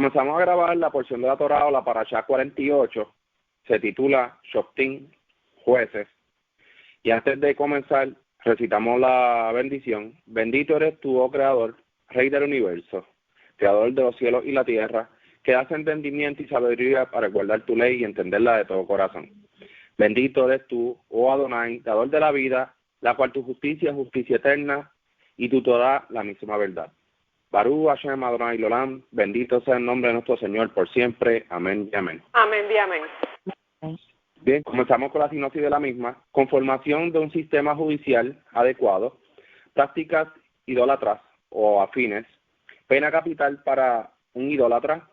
Comenzamos a grabar la porción de la Torá o la Parashá 48, se titula Shoftim, Jueces. Y antes de comenzar, recitamos la bendición. Bendito eres tú, oh Creador, Rey del universo, Creador de los cielos y la tierra, que das entendimiento y sabiduría para guardar tu ley y entenderla de todo corazón. Bendito eres tú, oh Adonai, dador de la vida, la cual tu justicia es justicia eterna, y tu Torá la misma verdad. Barú Hashem Adonai Lolam, bendito sea el nombre de nuestro Señor por siempre. Amén y amén. Amén y amén. Bien, comenzamos con la sinopsis de la misma. Conformación de un sistema judicial adecuado, prácticas idólatras o afines, pena capital para un idólatra,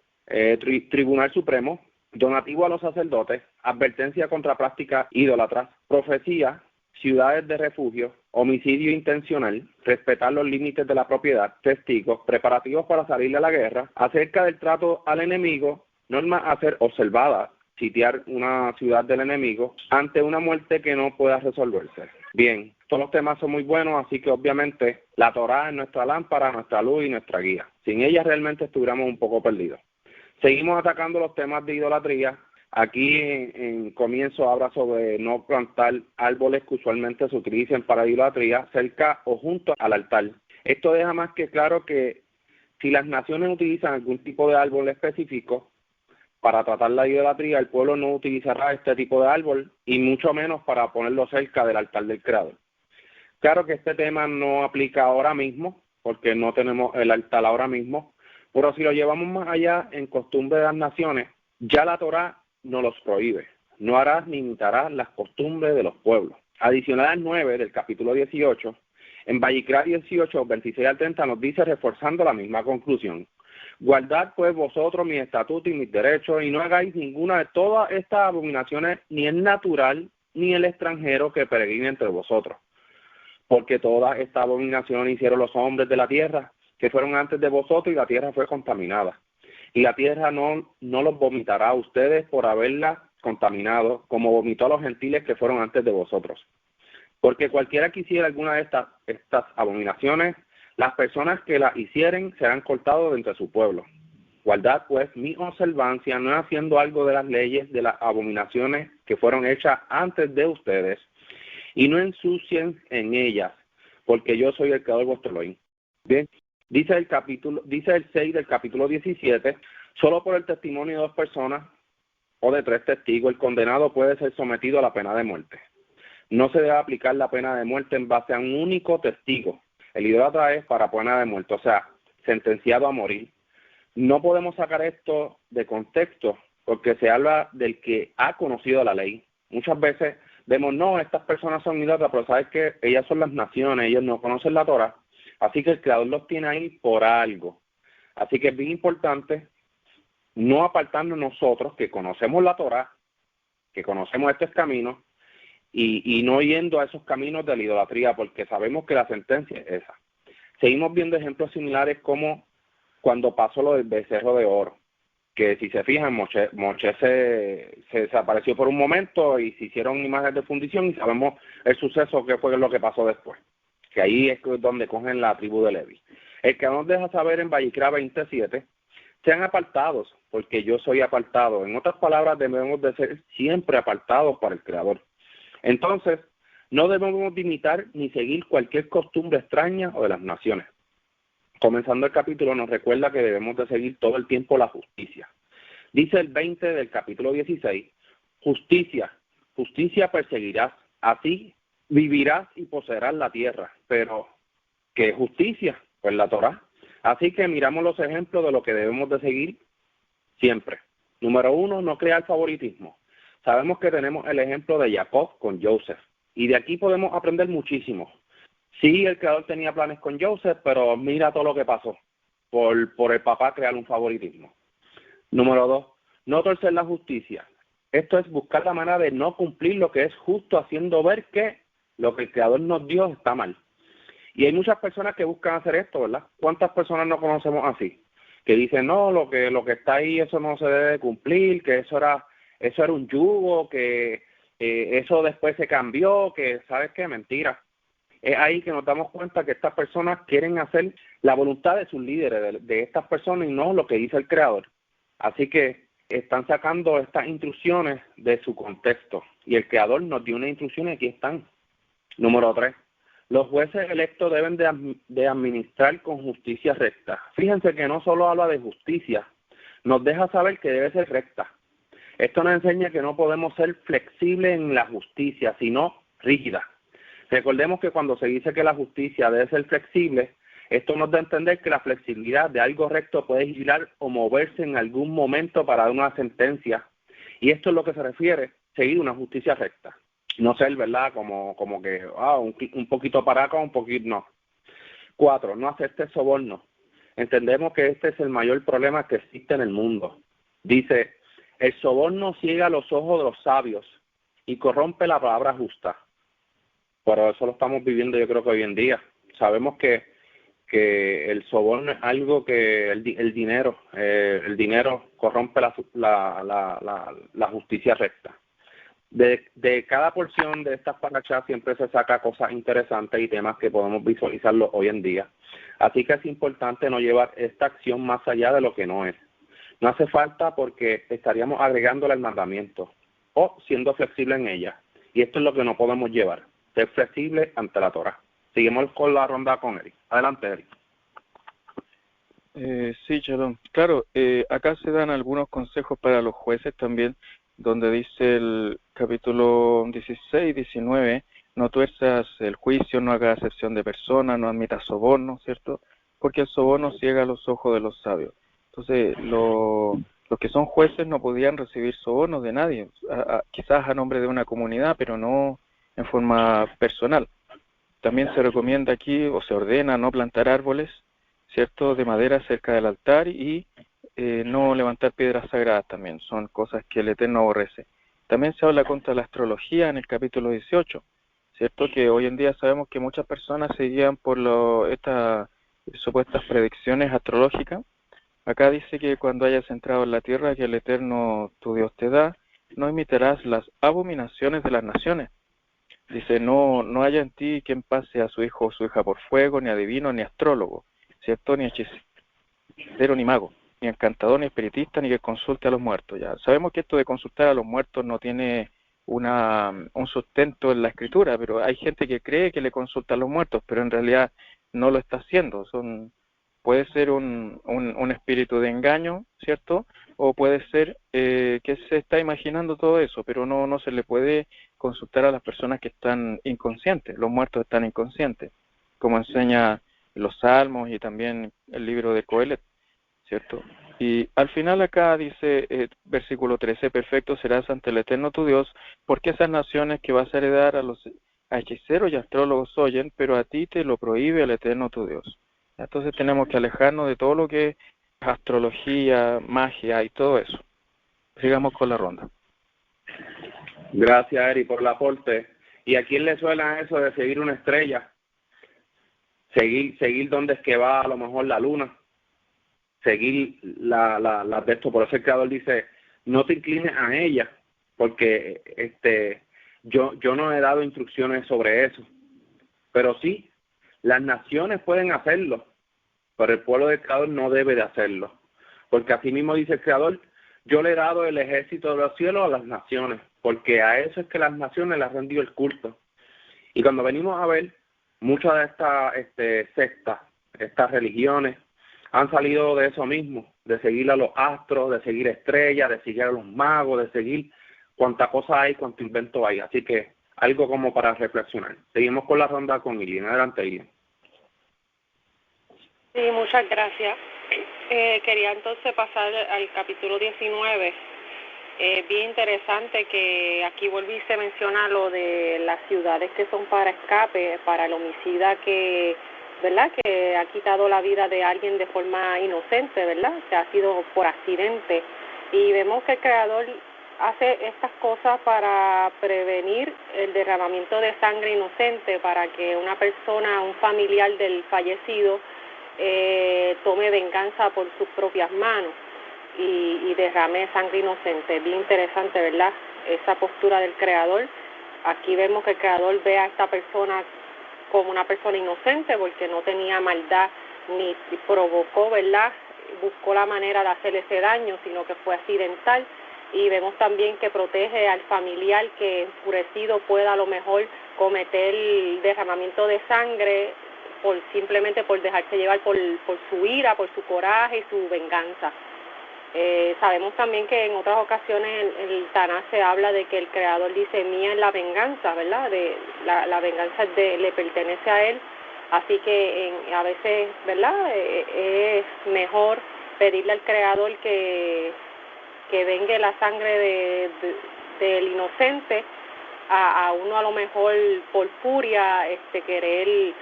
Tribunal Supremo, donativo a los sacerdotes, advertencia contra prácticas idólatras, profecía, ciudades de refugio, homicidio intencional, respetar los límites de la propiedad, testigos, preparativos para salir a la guerra, acerca del trato al enemigo, normas a ser observadas, sitiar una ciudad del enemigo ante una muerte que no pueda resolverse. Bien, todos los temas son muy buenos, así que obviamente la Torá es nuestra lámpara, nuestra luz y nuestra guía. Sin ella realmente estuviéramos un poco perdidos. Seguimos atacando los temas de idolatría. Aquí en comienzo habla sobre no plantar árboles que usualmente se utilicen para idolatría cerca o junto al altar. Esto deja más que claro que si las naciones utilizan algún tipo de árbol específico para tratar la idolatría, el pueblo no utilizará este tipo de árbol y mucho menos para ponerlo cerca del altar del Creador. Claro que este tema no aplica ahora mismo porque no tenemos el altar ahora mismo, pero si lo llevamos más allá en costumbre de las naciones, ya la Torá nos los prohíbe. No harás ni imitarás las costumbres de los pueblos. Adicional al 9 del capítulo 18, en Vallicrá 18, 26 al 30 nos dice reforzando la misma conclusión. Guardad pues vosotros mis estatutos y mis derechos y no hagáis ninguna de todas estas abominaciones, ni el natural ni el extranjero que peregrine entre vosotros. Porque todas estas abominaciones hicieron los hombres de la tierra, que fueron antes de vosotros, y la tierra fue contaminada. Y la tierra no los vomitará a ustedes por haberla contaminado, como vomitó a los gentiles que fueron antes de vosotros. Porque cualquiera que hiciera alguna de estas abominaciones, las personas que las hicieren serán cortados de entre su pueblo. Guardad pues mi observancia, no haciendo algo de las leyes de las abominaciones que fueron hechas antes de ustedes, y no ensucien en ellas, porque yo soy el Creador vuestro Elohim. Bien, dice el 6 del capítulo 17, solo por el testimonio de 2 personas o de 3 testigos, el condenado puede ser sometido a la pena de muerte. No se debe aplicar la pena de muerte en base a un único testigo. El idólatra es para pena de muerte, o sea, sentenciado a morir. No podemos sacar esto de contexto porque se habla del que ha conocido la ley. Muchas veces vemos, no, estas personas son idólatras, pero sabes que ellas son las naciones, ellos no conocen la Torá, así que el Creador los tiene ahí por algo. Así que es bien importante no apartarnos nosotros que conocemos la Torá, que conocemos estos caminos, y no yendo a esos caminos de la idolatría, porque sabemos que la sentencia es esa. Seguimos viendo ejemplos similares como cuando pasó lo del becerro de oro, que si se fijan, Moshe se desapareció por un momento y se hicieron imágenes de fundición y sabemos el suceso que fue lo que pasó después, que ahí es donde cogen la tribu de Levi. El que nos deja saber en Vallicrá 27, sean apartados, porque yo soy apartado. En otras palabras, debemos de ser siempre apartados para el Creador. Entonces, no debemos de imitar ni seguir cualquier costumbre extraña o de las naciones. Comenzando el capítulo nos recuerda que debemos de seguir todo el tiempo la justicia. Dice el 20 del capítulo 16, justicia perseguirás, así vivirás y poseerás la tierra. Pero, ¿qué justicia? Pues la Torá. Así que miramos los ejemplos de lo que debemos de seguir siempre. Número 1, no crear favoritismo. Sabemos que tenemos el ejemplo de Jacob con Joseph, y de aquí podemos aprender muchísimo. Sí, el Creador tenía planes con Joseph, pero mira todo lo que pasó por el papá crear un favoritismo. Número 2, no torcer la justicia. Esto es buscar la manera de no cumplir lo que es justo, haciendo ver que lo que el Creador nos dio está mal. Y hay muchas personas que buscan hacer esto, ¿verdad? ¿Cuántas personas no conocemos así? Que dicen, no, lo que está ahí, eso no se debe cumplir, que eso era un yugo, que eso después se cambió, que, ¿sabes qué? Mentira. Es ahí que nos damos cuenta que estas personas quieren hacer la voluntad de sus líderes, de estas personas, y no lo que dice el Creador. Así que están sacando estas instrucciones de su contexto y el Creador nos dio unas instrucciones y aquí están. Número 3. Los jueces electos deben de administrar con justicia recta. Fíjense que no solo habla de justicia, nos deja saber que debe ser recta. Esto nos enseña que no podemos ser flexibles en la justicia, sino rígida. Recordemos que cuando se dice que la justicia debe ser flexible, esto nos da a entender que la flexibilidad de algo recto puede girar o moverse en algún momento para dar una sentencia. Y esto es lo que se refiere, seguir una justicia recta. No ser, ¿verdad? Como que un poquito para acá, un poquito no. 4. No acepte soborno. Entendemos que este es el mayor problema que existe en el mundo. Dice, el soborno ciega los ojos de los sabios y corrompe la palabra justa. Pero eso lo estamos viviendo yo creo que hoy en día. Sabemos que el soborno es algo que el dinero corrompe la justicia recta. De cada porción de estas parachas siempre se saca cosas interesantes y temas que podemos visualizarlo hoy en día. Así que es importante no llevar esta acción más allá de lo que no es. No hace falta porque estaríamos agregándole el mandamiento o siendo flexible en ella. Y esto es lo que no podemos llevar, ser flexible ante la Torah. Seguimos con la ronda con Eric. Adelante, Eric. Sí, Shalom. Claro, acá se dan algunos consejos para los jueces también, donde dice el capítulo 16, 19, no tuerzas el juicio, no hagas acepción de persona, no admitas soborno, ¿cierto? Porque el soborno ciega los ojos de los sabios. Entonces, los que son jueces no podían recibir sobornos de nadie, quizás a nombre de una comunidad, pero no en forma personal. También se recomienda aquí, o se ordena, no plantar árboles, ¿cierto?, de madera cerca del altar y no levantar piedras sagradas también. Son cosas que el Eterno aborrece. También se habla contra la astrología en el capítulo 18, ¿cierto?, que hoy en día sabemos que muchas personas se guían por estas supuestas predicciones astrológicas. Acá dice que cuando hayas entrado en la tierra que el Eterno tu Dios te da, no imitarás las abominaciones de las naciones. Dice, no haya en ti quien pase a su hijo o su hija por fuego, ni adivino, ni astrólogo, ¿cierto?, ni hechicero, ni mago, ni encantador, ni espiritista, ni que consulte a los muertos. Ya sabemos que esto de consultar a los muertos no tiene un sustento en la escritura, pero hay gente que cree que le consulta a los muertos, pero en realidad no lo está haciendo. Puede ser un espíritu de engaño, ¿cierto?, o puede ser que se está imaginando todo eso, pero no se le puede consultar a las personas que están inconscientes. Los muertos están inconscientes, como enseña los Salmos y también el libro de Coelet, ¿cierto? Y al final acá dice, versículo 13, perfecto serás ante el Eterno tu Dios, porque esas naciones que vas a heredar a hechiceros y astrólogos oyen, pero a ti te lo prohíbe el Eterno tu Dios. Entonces tenemos que alejarnos de todo lo que es astrología, magia y todo eso. Sigamos con la ronda. Gracias, Eri, por el aporte. ¿Y a quién le suena eso de seguir una estrella? Seguir dónde es que va a lo mejor la luna. Seguir la de esto. Por eso el Creador dice, no te inclines a ella, porque yo no he dado instrucciones sobre eso. Pero sí, las naciones pueden hacerlo, pero el pueblo del Creador no debe de hacerlo. Porque así mismo dice el Creador, yo le he dado el ejército de los cielos a las naciones, porque a eso es que las naciones les han rendido el culto. Y cuando venimos a ver, muchas de estas sectas, estas religiones, han salido de eso mismo, de seguir a los astros, de seguir estrellas, de seguir a los magos, de seguir cuánta cosa hay, cuánto invento hay. Así que algo como para reflexionar. Seguimos con la ronda con Ilian. Adelante, Ilian. Sí, muchas gracias. Quería entonces pasar al capítulo 19. Bien interesante que aquí vuelve y se menciona lo de las ciudades que son para escape, para el homicida que, ¿verdad?, que ha quitado la vida de alguien de forma inocente, ¿verdad?, que ha sido por accidente. Y vemos que el Creador hace estas cosas para prevenir el derramamiento de sangre inocente, para que una persona, un familiar del fallecido, tome venganza por sus propias manos y derrame sangre inocente. Bien interesante, ¿verdad?, esa postura del Creador. Aquí vemos que el Creador ve a esta persona como una persona inocente porque no tenía maldad ni provocó, ¿verdad?, buscó la manera de hacer ese daño, sino que fue accidental. Y vemos también que protege al familiar que enfurecido pueda a lo mejor cometer derramamiento de sangre simplemente por dejarse llevar por su ira, por su coraje y su venganza. Sabemos también que en otras ocasiones en el Tanaj se habla de que el Creador dice, mía es la venganza, ¿verdad? La venganza le pertenece a Él, así que a veces, ¿verdad? Es mejor pedirle al Creador que vengue la sangre del inocente a uno a lo mejor por furia querer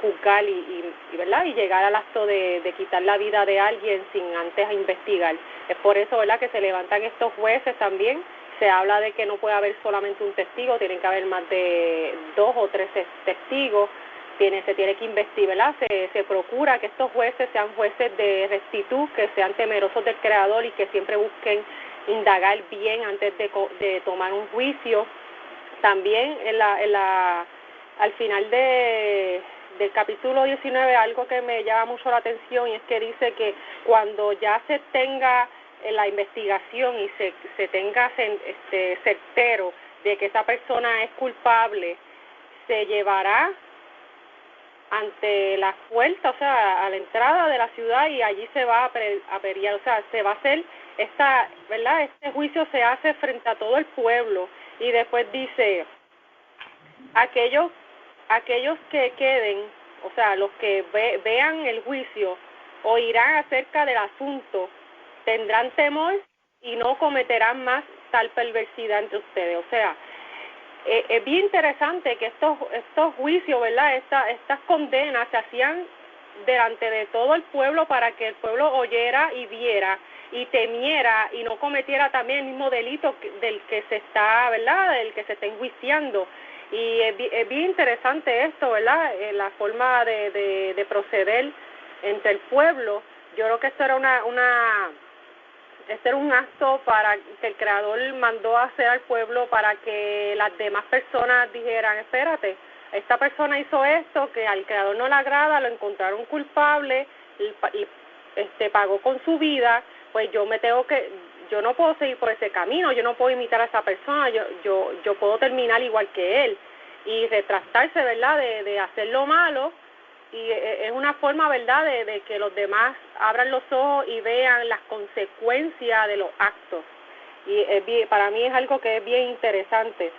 juzgar y ¿verdad? Y llegar al acto de quitar la vida de alguien sin antes investigar. Es por eso, ¿verdad?, que se levantan estos jueces también. Se habla de que no puede haber solamente un testigo, tienen que haber más de 2 o 3 testigos. Se tiene que investigar, ¿verdad? Se procura que estos jueces sean jueces de rectitud, que sean temerosos del Creador y que siempre busquen indagar bien antes de tomar un juicio. También al final del capítulo 19, algo que me llama mucho la atención, y es que dice que cuando ya se tenga la investigación y se tenga certero de que esa persona es culpable, se llevará ante la puerta, o sea, a la entrada de la ciudad, y allí se va a periar, o sea, se va a hacer ¿verdad? Este juicio se hace frente a todo el pueblo, y después dice, aquellos que queden, o sea, los que vean el juicio, oirán acerca del asunto, tendrán temor y no cometerán más tal perversidad entre ustedes. O sea, es bien interesante que estos juicios, ¿verdad? Estas condenas se hacían delante de todo el pueblo para que el pueblo oyera y viera y temiera y no cometiera también el mismo delito del que se está, ¿verdad?, del que se está enjuiciando. Y es bien interesante esto, ¿verdad?, la forma de proceder entre el pueblo. Yo creo que esto era este era un acto para que el Creador mandó a hacer al pueblo para que las demás personas dijeran, espérate, esta persona hizo esto, que al Creador no le agrada, lo encontraron culpable y pagó con su vida, pues yo no puedo seguir por ese camino, yo no puedo imitar a esa persona, yo puedo terminar igual que él y retractarse, ¿verdad?, de hacer lo malo. Y es una forma, ¿verdad?, de que los demás abran los ojos y vean las consecuencias de los actos. Y para mí es algo que es bien interesante,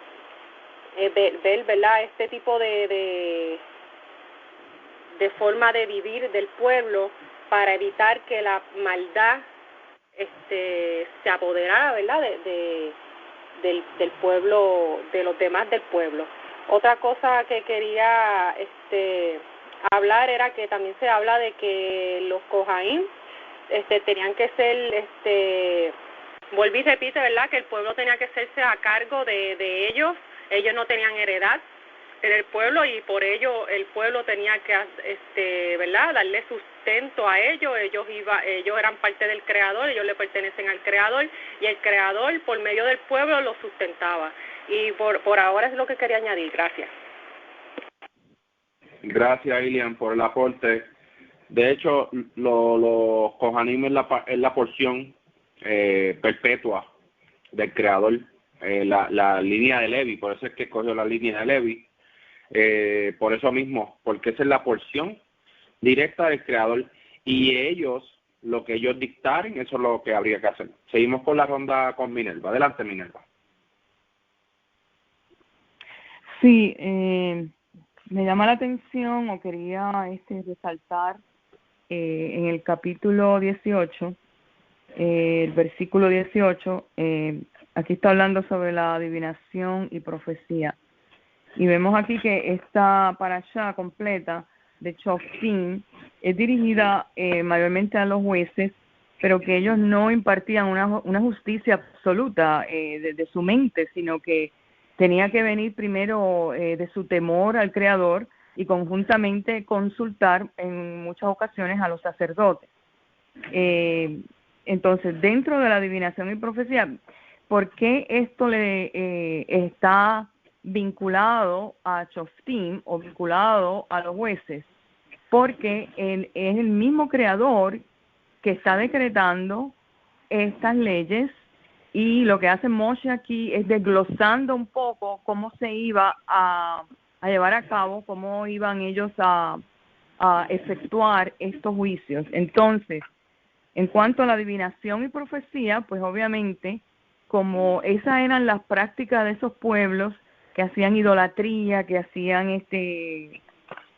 ver, ¿verdad?, este tipo de forma de vivir del pueblo para evitar que la maldad se apoderara, ¿verdad?, del pueblo, de los demás del pueblo. Otra cosa que quería hablar era que también se habla de que los Kohanim tenían que ser, vuelvo y repito, ¿verdad?, que el pueblo tenía que hacerse a cargo de ellos no tenían heredad en el pueblo y por ello el pueblo tenía que, ¿verdad?, darle sustento a ellos eran parte del Creador, ellos le pertenecen al Creador y el Creador por medio del pueblo los sustentaba. Y por ahora es lo que quería añadir. Gracias. Gracias, Ilian, por el aporte. De hecho, los Kohanim es la porción perpetua del Creador, la línea de Levi, por eso es que escogió la línea de Levi, por eso mismo, porque esa es la porción directa del Creador, y lo que ellos dictaren, eso es lo que habría que hacer. Seguimos con la ronda con Minerva. Adelante, Minerva. Sí, me llama la atención o quería resaltar en el capítulo 18, el versículo 18, aquí está hablando sobre la adivinación y profecía. Y vemos aquí que esta parashá completa de Shoftim es dirigida mayormente a los jueces, pero que ellos no impartían una justicia absoluta de su mente, sino que tenía que venir primero de su temor al Creador y conjuntamente consultar en muchas ocasiones a los sacerdotes. Entonces, dentro de la adivinación y profecía, ¿por qué esto está vinculado a Shoftim o vinculado a los jueces? Porque es el mismo Creador que está decretando estas leyes, y lo que hace Moshe aquí es desglosando un poco cómo se iba a llevar a cabo, cómo iban ellos a efectuar estos juicios. Entonces, en cuanto a la adivinación y profecía, pues obviamente, como esas eran las prácticas de esos pueblos que hacían idolatría, que hacían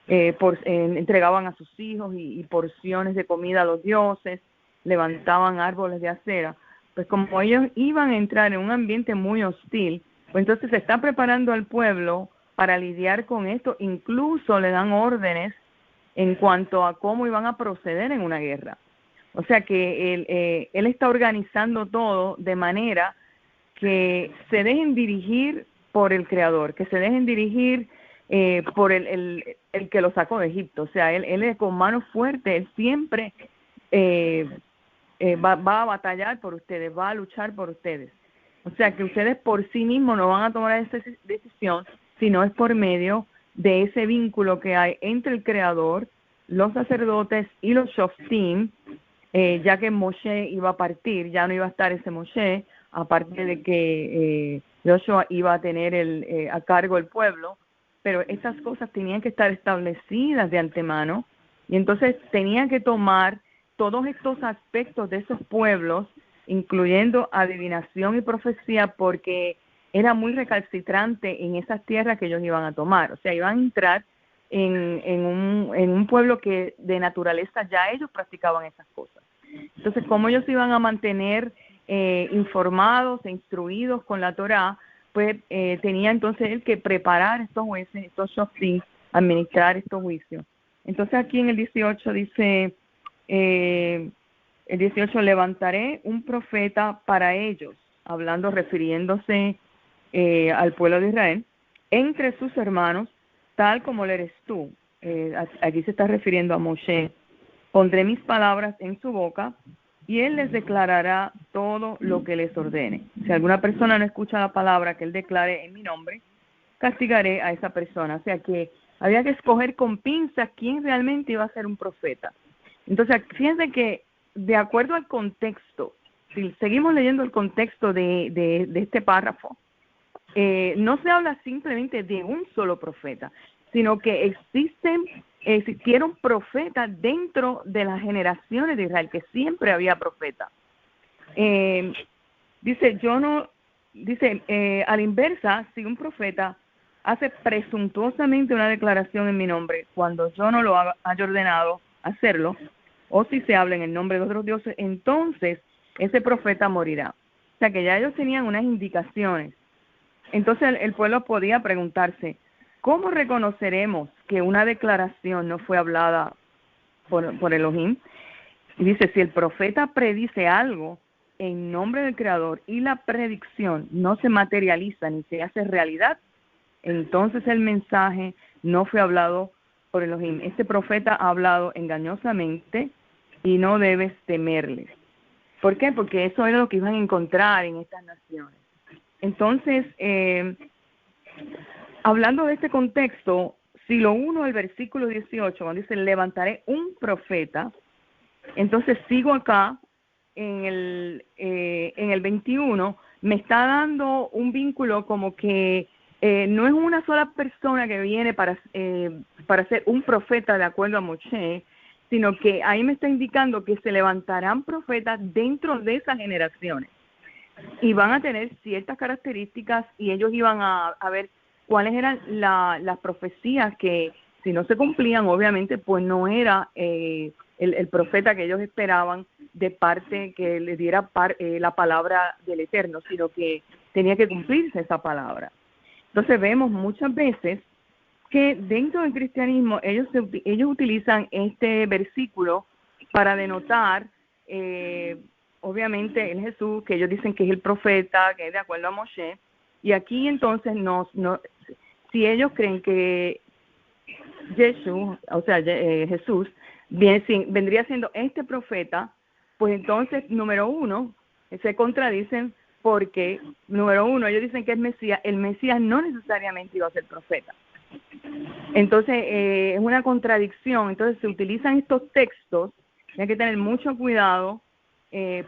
entregaban a sus hijos y porciones de comida a los dioses, levantaban árboles de acera, pues como ellos iban a entrar en un ambiente muy hostil, pues entonces se está preparando al pueblo para lidiar con esto. Incluso le dan órdenes en cuanto a cómo iban a proceder en una guerra. O sea que él está organizando todo de manera que se dejen dirigir por el Creador, que se dejen dirigir por el que lo sacó de Egipto. O sea, él es con mano fuerte, él siempre va a batallar por ustedes, va a luchar por ustedes. O sea que ustedes por sí mismos no van a tomar esa decisión, sino es por medio de ese vínculo que hay entre el Creador, los sacerdotes y los shoftim, ya que Moshe iba a partir, ya no iba a estar ese Moshe, aparte de que Joshua iba a tener a cargo el pueblo, pero estas cosas tenían que estar establecidas de antemano, y entonces tenían que tomar todos estos aspectos de esos pueblos, incluyendo adivinación y profecía, porque era muy recalcitrante en esas tierras que ellos iban a tomar. O sea, iban a entrar en un pueblo que de naturaleza ya ellos practicaban esas cosas. Entonces, ¿cómo ellos iban a mantener informados e instruidos con la Torá? Pues tenía entonces él que preparar estos jueces, estos shoftim, administrar estos juicios. Entonces aquí en el 18 dice, el 18, levantaré un profeta para ellos, refiriéndose al pueblo de Israel, entre sus hermanos, tal como lo eres tú. Aquí se está refiriendo a Moshe. Pondré mis palabras en su boca y él les declarará todo lo que les ordene. Si alguna persona no escucha la palabra que él declare en mi nombre, castigaré a esa persona. O sea que había que escoger con pinzas quién realmente iba a ser un profeta. Entonces, fíjense que de acuerdo al contexto, si seguimos leyendo el contexto de este párrafo, no se habla simplemente de un solo profeta, sino que existieron profetas dentro de las generaciones de Israel, que siempre había profetas. A la inversa, si un profeta hace presuntuosamente una declaración en mi nombre, cuando yo no lo haya ordenado hacerlo, o si se habla en el nombre de otros dioses, entonces ese profeta morirá. O sea que ya ellos tenían unas indicaciones. Entonces el pueblo podía preguntarse, ¿cómo reconoceremos que una declaración no fue hablada por Elohim? Y dice, si el profeta predice algo en nombre del Creador y la predicción no se materializa ni se hace realidad, entonces el mensaje no fue hablado por Elohim. Este profeta ha hablado engañosamente y no debes temerle. ¿Por qué? Porque eso era lo que iban a encontrar en estas naciones. Entonces, hablando de este contexto, si lo uno al versículo 18, cuando dice, levantaré un profeta, entonces sigo acá en el 21, me está dando un vínculo como que no es una sola persona que viene para ser un profeta de acuerdo a Moshe, sino que ahí me está indicando que se levantarán profetas dentro de esas generaciones y van a tener ciertas características, y ellos iban a ver cuáles eran las profecías que, si no se cumplían, obviamente pues no era el profeta que ellos esperaban de parte que les diera la palabra del Eterno, sino que tenía que cumplirse esa palabra. Entonces vemos muchas veces que dentro del cristianismo ellos utilizan este versículo para denotar, obviamente, el Jesús, que ellos dicen que es el profeta, que es de acuerdo a Moshe, y aquí entonces si ellos creen que Jesús, o sea, Jesús, vendría siendo este profeta, pues entonces, número uno, se contradicen porque, número uno, ellos dicen que es Mesías, el Mesías no necesariamente iba a ser profeta. Entonces, es una contradicción. Entonces, se utilizan estos textos Hay que tener mucho cuidado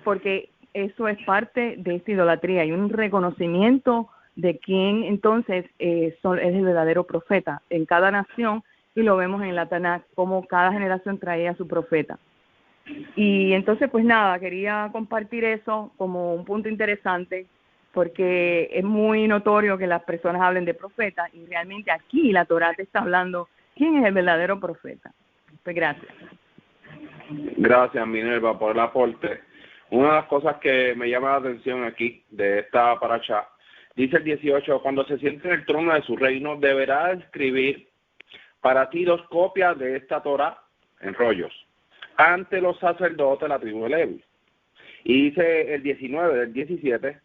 porque eso es parte de esta idolatría y un reconocimiento de quién entonces es el verdadero profeta en cada nación, y lo vemos en la Tanakh, como cada generación traía a su profeta. Y entonces, pues nada, quería compartir eso como un punto interesante, porque es muy notorio que las personas hablen de profeta, y realmente aquí la Torá te está hablando quién es el verdadero profeta. Pues gracias. Gracias, Minerva, por el aporte. Una de las cosas que me llama la atención aquí de esta paracha, dice el 18, cuando se siente en el trono de su reino, deberá escribir para ti 2 copias de esta Torá en rollos ante los sacerdotes de la tribu de Levi. Y dice el 19 del 17,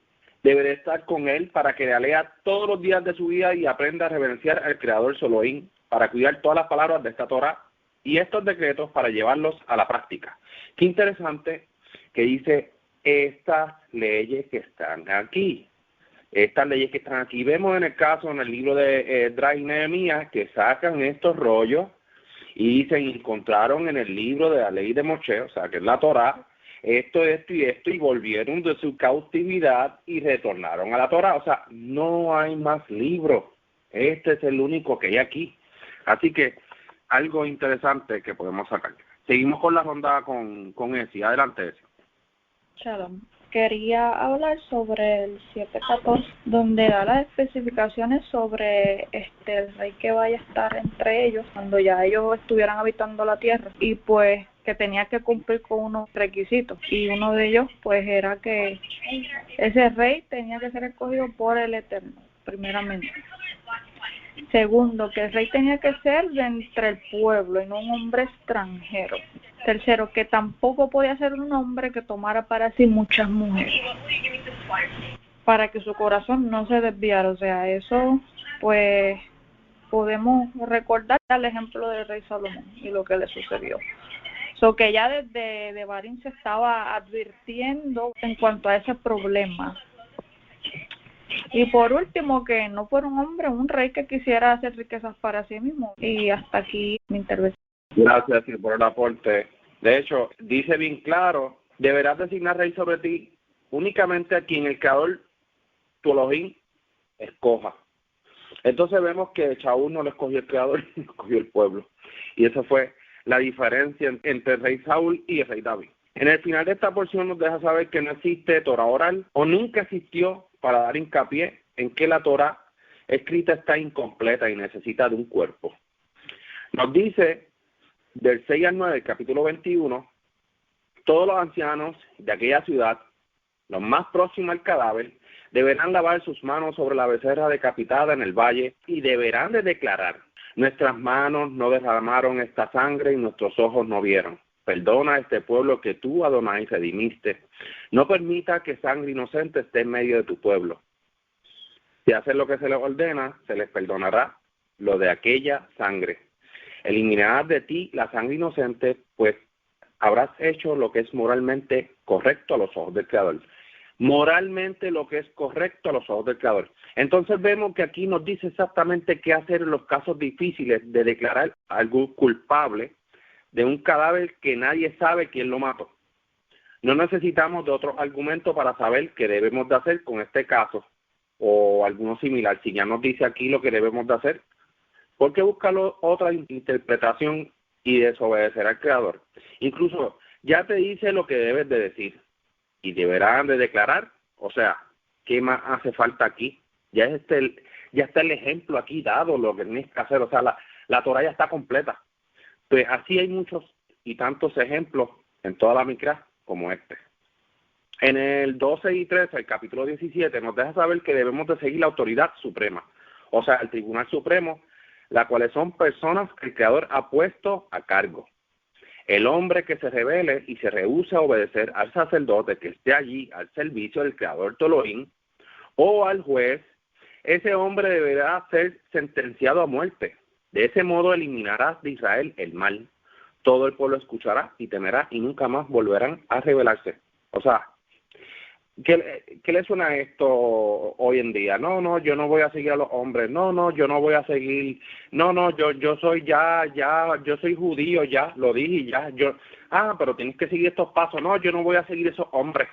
deberá estar con él para que la lea todos los días de su vida y aprenda a reverenciar al Creador Elohim, para cuidar todas las palabras de esta Torá y estos decretos para llevarlos a la práctica. Qué interesante que dice estas leyes que están aquí. Estas leyes que están aquí. Vemos en el caso, en el libro de Esdras y Nehemías, que sacan estos rollos y se encontraron en el libro de la ley de Moshe, o sea, que es la Torá, esto, y volvieron de su cautividad y retornaron a la Torá. O sea, no hay más libros. Este es el único que hay aquí. Así que, algo interesante que podemos sacar. Seguimos con la ronda con Esi. Adelante, Esi. Shalom. Quería hablar sobre el 7:14, donde da las especificaciones sobre el rey que vaya a estar entre ellos cuando ya ellos estuvieran habitando la tierra, y pues que tenía que cumplir con unos requisitos, y uno de ellos pues era que ese rey tenía que ser escogido por el Eterno, primeramente. Segundo, que el rey tenía que ser de entre el pueblo y no un hombre extranjero. Tercero, que tampoco podía ser un hombre que tomara para sí muchas mujeres, para que su corazón no se desviara. O sea, eso pues podemos recordar el ejemplo del rey Salomón y lo que le sucedió. Que ya desde Devarim se estaba advirtiendo en cuanto a ese problema. Y por último, que no fuera un hombre, un rey que quisiera hacer riquezas para sí mismo. Y hasta aquí mi intervención. Gracias por el aporte. De hecho, dice bien claro, deberás designar rey sobre ti únicamente a quien el Creador, tu Elohim, escoja. Entonces vemos que Shaul no lo escogió el Creador, lo escogió el pueblo. Y esa fue la diferencia entre el rey Saúl y el rey David. En el final de esta porción nos deja saber que no existe Torah oral, o nunca existió, para dar hincapié en que la Torah escrita está incompleta y necesita de un cuerpo. Nos dice del 6 al 9 del capítulo 21, todos los ancianos de aquella ciudad, los más próximos al cadáver, deberán lavar sus manos sobre la becerra decapitada en el valle y deberán de declarar: nuestras manos no derramaron esta sangre y nuestros ojos no vieron. Perdona a este pueblo que tú, Adonai, redimiste. No permita que sangre inocente esté en medio de tu pueblo. Si hacen lo que se les ordena, se les perdonará lo de aquella sangre. Eliminarás de ti la sangre inocente, pues habrás hecho lo que es moralmente correcto a los ojos del Creador. Moralmente lo que es correcto a los ojos del Creador. Entonces vemos que aquí nos dice exactamente qué hacer en los casos difíciles de declarar algo culpable de un cadáver que nadie sabe quién lo mató. No necesitamos de otro argumento para saber qué debemos de hacer con este caso o alguno similar. Si ya nos dice aquí lo que debemos de hacer, ¿por qué buscar otra interpretación y desobedecer al Creador? Incluso ya te dice lo que debes de decir y deberán de declarar. O sea, ¿qué más hace falta aquí? Ya está el ejemplo aquí dado, lo que tienes que hacer. O sea, la Torah ya está completa. Pues así hay muchos y tantos ejemplos en toda la Mikra como este. En el 12 y 13, el capítulo 17, nos deja saber que debemos de seguir la autoridad suprema, o sea, el Tribunal Supremo, las cuales son personas que el Creador ha puesto a cargo. El hombre que se rebele y se rehúse a obedecer al sacerdote que esté allí al servicio del Creador Elohim o al juez, ese hombre deberá ser sentenciado a muerte. De ese modo eliminarás de Israel el mal. Todo el pueblo escuchará y temerá y nunca más volverán a rebelarse. O sea, ¿Qué le suena esto hoy en día? No, yo no voy a seguir a los hombres. No, yo no voy a seguir. No, yo soy yo soy judío ya, lo dije y ya. Pero tienes que seguir estos pasos. No, yo no voy a seguir esos hombres,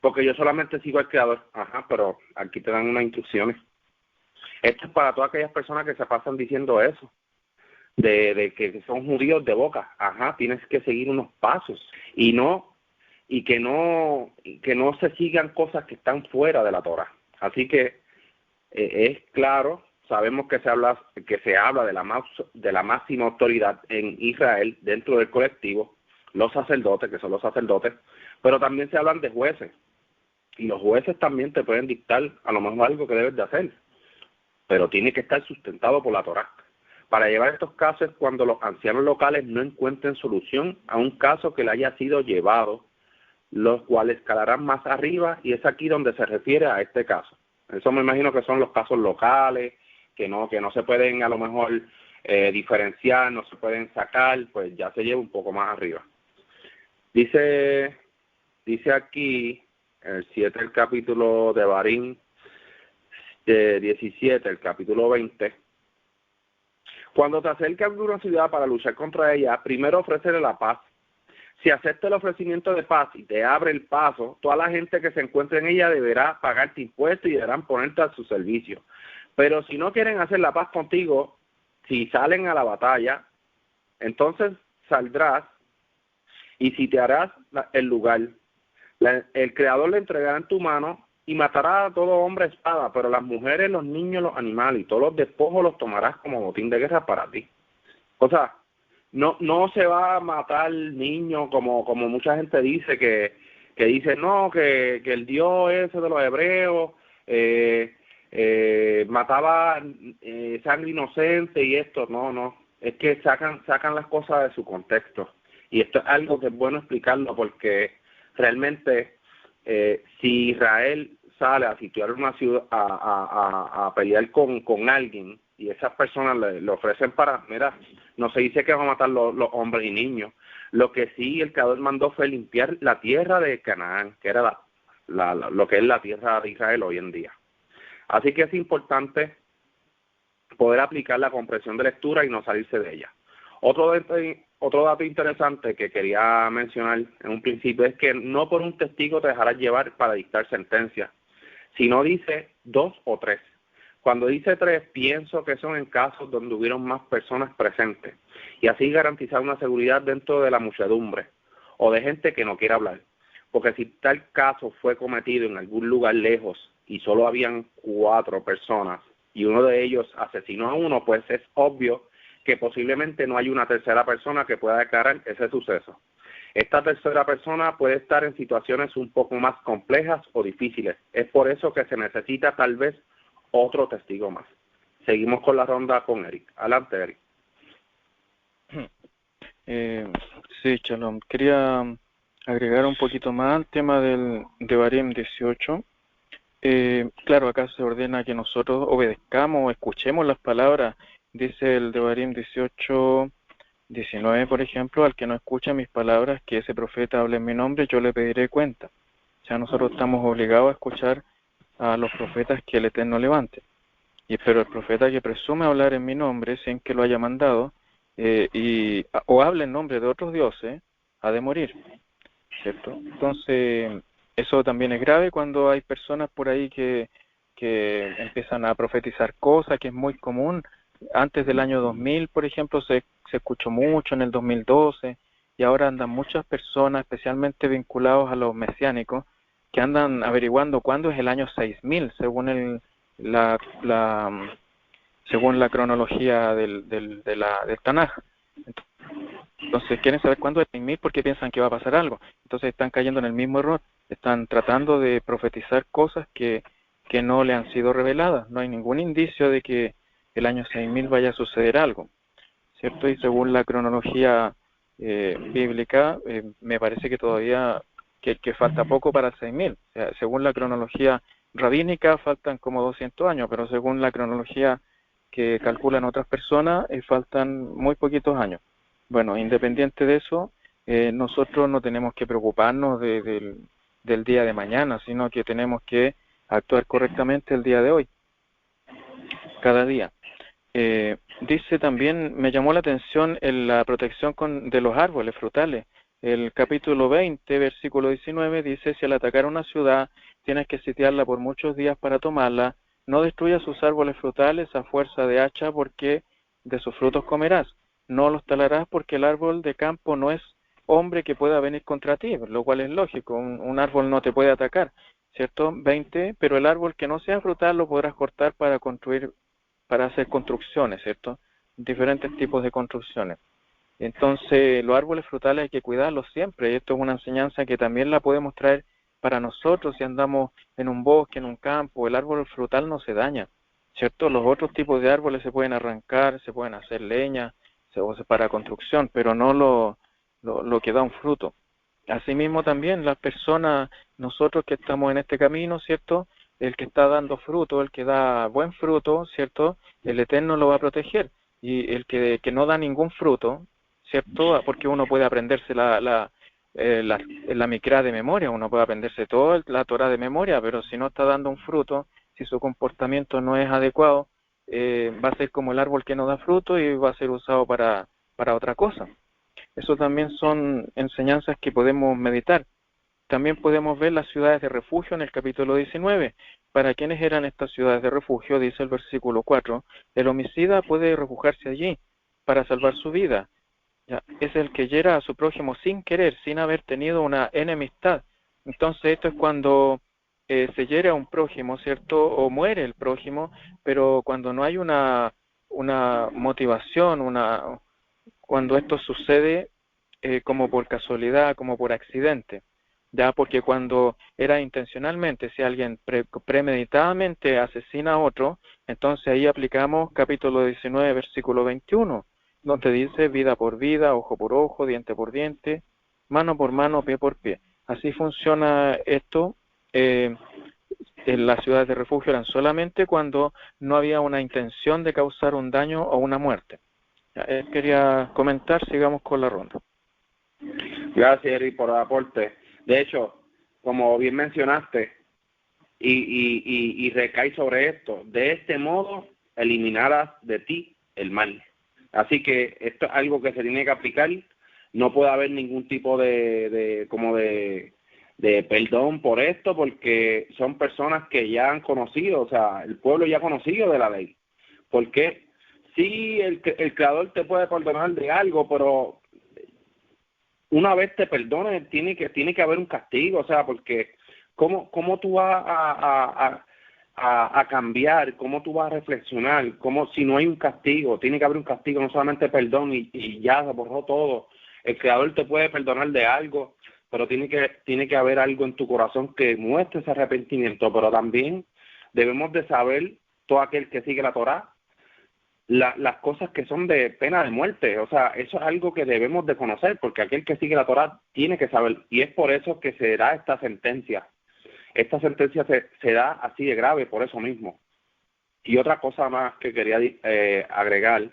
porque yo solamente sigo al Creador. Ajá, pero aquí te dan unas instrucciones. Esto es para todas aquellas personas que se pasan diciendo eso, de que son judíos de boca. Ajá, tienes que seguir unos pasos y que no se sigan cosas que están fuera de la Torah. Así que es claro, sabemos que se habla de la máxima autoridad en Israel dentro del colectivo, los sacerdotes, que son los sacerdotes, pero también se hablan de jueces, y los jueces también te pueden dictar a lo mejor algo que debes de hacer, pero tiene que estar sustentado por la Torah. Para llevar estos casos cuando los ancianos locales no encuentren solución a un caso que le haya sido llevado, los cuales escalarán más arriba, y es aquí donde se refiere a este caso. Eso me imagino que son los casos locales, que no se pueden a lo mejor diferenciar, no se pueden sacar, pues ya se lleva un poco más arriba. Dice aquí, el 7 del capítulo de Barín, 17, el capítulo 20, cuando te acercas a una ciudad para luchar contra ella, primero ofrécele la paz. Si acepta el ofrecimiento de paz y te abre el paso, toda la gente que se encuentre en ella deberá pagarte impuestos y deberán ponerte a su servicio. Pero si no quieren hacer la paz contigo, si salen a la batalla, entonces saldrás y sitiarás el lugar. El Creador le entregará en tu mano y matará a todo hombre a espada, pero las mujeres, los niños, los animales y todos los despojos los tomarás como botín de guerra para ti. O sea, no se va a matar niños como mucha gente dice, que dice no, que el Dios ese de los hebreos mataba sangre inocente y esto. No, es que sacan las cosas de su contexto, y esto es algo que es bueno explicarlo, porque realmente si Israel sale a sitiar una ciudad, a pelear con alguien, y esas personas le ofrecen no se dice que van a matar los hombres y niños. Lo que sí el Creador mandó fue limpiar la tierra de Canaán, que era lo que es la tierra de Israel hoy en día. Así que es importante poder aplicar la comprensión de lectura y no salirse de ella. Otro dato interesante que quería mencionar en un principio es que no por un testigo te dejarás llevar para dictar sentencia, sino dice 2 o 3. Cuando dice 3, pienso que son en casos donde hubieron más personas presentes, y así garantizar una seguridad dentro de la muchedumbre o de gente que no quiere hablar. Porque si tal caso fue cometido en algún lugar lejos y solo habían 4 personas y uno de ellos asesinó a uno, pues es obvio que posiblemente no hay una tercera persona que pueda declarar ese suceso. Esta tercera persona puede estar en situaciones un poco más complejas o difíciles. Es por eso que se necesita tal vez otro testigo más. Seguimos con la ronda con Eric. Adelante, Eric. Sí, Shalom. Quería agregar un poquito más al tema de Devarim 18. Claro, acá se ordena que nosotros obedezcamos o escuchemos las palabras. Dice el Devarim 18, 19, por ejemplo, al que no escuche mis palabras, que ese profeta hable en mi nombre, yo le pediré cuenta. O sea, nosotros estamos obligados a escuchar a los profetas que el Eterno levante. Pero el profeta que presume hablar en mi nombre, sin que lo haya mandado, o hable en nombre de otros dioses, ha de morir, ¿cierto? Entonces, eso también es grave cuando hay personas por ahí que empiezan a profetizar cosas, que es muy común. Antes del año 2000, por ejemplo, se escuchó mucho, en el 2012, y ahora andan muchas personas, especialmente vinculados a los mesiánicos, que andan averiguando cuándo es el año 6000, según según la cronología del Tanaj. Entonces quieren saber cuándo es el 6000 porque piensan que va a pasar algo. Entonces están cayendo en el mismo error. Están tratando de profetizar cosas que no le han sido reveladas. No hay ningún indicio de que el año 6000 vaya a suceder algo, ¿cierto? Y según la cronología bíblica, me parece que todavía que falta poco para el 6000. O sea, según la cronología rabínica faltan como 200 años, pero según la cronología que calculan otras personas, faltan muy poquitos años. Bueno, independiente de eso, nosotros no tenemos que preocuparnos de del día de mañana, sino que tenemos que actuar correctamente el día de hoy, cada día. Dice también, me llamó la atención en la protección de los árboles frutales. El capítulo 20, versículo 19, dice, si al atacar una ciudad tienes que sitiarla por muchos días para tomarla, no destruyas sus árboles frutales a fuerza de hacha, porque de sus frutos comerás. No los talarás, porque el árbol de campo no es hombre que pueda venir contra ti, lo cual es lógico, un árbol no te puede atacar, ¿cierto? 20, pero el árbol que no sea frutal lo podrás cortar para construir, para hacer construcciones, ¿cierto? Diferentes tipos de construcciones. Entonces, los árboles frutales hay que cuidarlos siempre, y esto es una enseñanza que también la podemos traer para nosotros si andamos en un bosque, en un campo. El árbol frutal no se daña, ¿cierto? Los otros tipos de árboles se pueden arrancar, se pueden hacer leña, para construcción, pero no lo que da un fruto. Asimismo también las personas, nosotros que estamos en este camino, ¿cierto? El que está dando fruto, el que da buen fruto, ¿cierto? El Eterno lo va a proteger. Y el que no da ningún fruto, ¿cierto? Porque uno puede aprenderse la Mikra de memoria, uno puede aprenderse toda la Torah de memoria, pero si no está dando un fruto, si su comportamiento no es adecuado, va a ser como el árbol que no da fruto y va a ser usado para otra cosa. Eso también son enseñanzas que podemos meditar. También podemos ver las ciudades de refugio en el capítulo 19. ¿Para quiénes eran estas ciudades de refugio? Dice el versículo 4. El homicida puede refugiarse allí para salvar su vida. Ya, es el que hiera a su prójimo sin querer, sin haber tenido una enemistad. Entonces esto es cuando se hiere a un prójimo, ¿cierto? O muere el prójimo, pero cuando no hay una motivación, cuando esto sucede como por casualidad, como por accidente. Ya, porque cuando era intencionalmente, si alguien premeditadamente asesina a otro, entonces ahí aplicamos capítulo 19, versículo 21, donde dice vida por vida, ojo por ojo, diente por diente, mano por mano, pie por pie. Así funciona esto. En las ciudades de refugio eran solamente cuando no había una intención de causar un daño o una muerte. Ya, quería comentar, sigamos con la ronda. Gracias, Eric, por el aporte. De hecho, como bien mencionaste, y recae sobre esto, de este modo eliminarás de ti el mal. Así que esto es algo que se tiene que aplicar. No puede haber ningún tipo de perdón por esto, porque son personas que ya han conocido, o sea, el pueblo ya ha conocido de la ley. Porque sí, el Creador te puede perdonar de algo, pero una vez te perdone, tiene que haber un castigo, o sea, porque ¿cómo tú vas a cambiar? ¿Cómo tú vas a reflexionar? ¿Cómo si no hay un castigo? Tiene que haber un castigo, no solamente perdón y ya se borró todo. El Creador te puede perdonar de algo, pero tiene que haber algo en tu corazón que muestre ese arrepentimiento. Pero también debemos de saber, todo aquel que sigue la Torá, las cosas que son de pena de muerte. O sea, eso es algo que debemos de conocer, porque aquel que sigue la Torá tiene que saber, y es por eso que se da esta sentencia. Esta sentencia se da así de grave, por eso mismo. Y otra cosa más que quería agregar